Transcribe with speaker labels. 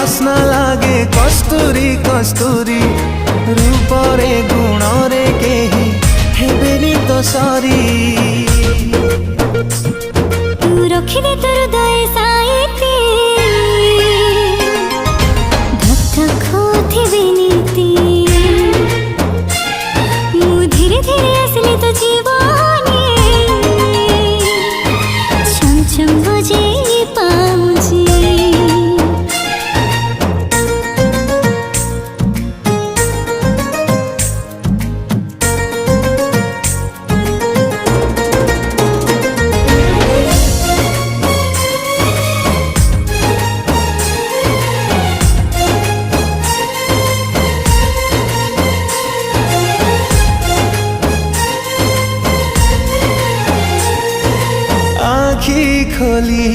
Speaker 1: बास्ना लागे कस्तूरी कस्तूरी रूपरे गुणरे केही हेबेनी तो सारी
Speaker 2: तू रखिले तोर हृदय साइती धक धक होथिबे नीति मु धीरे धीरे आसली तो जीवने छम छम बजे पाउची
Speaker 1: आँखी खोली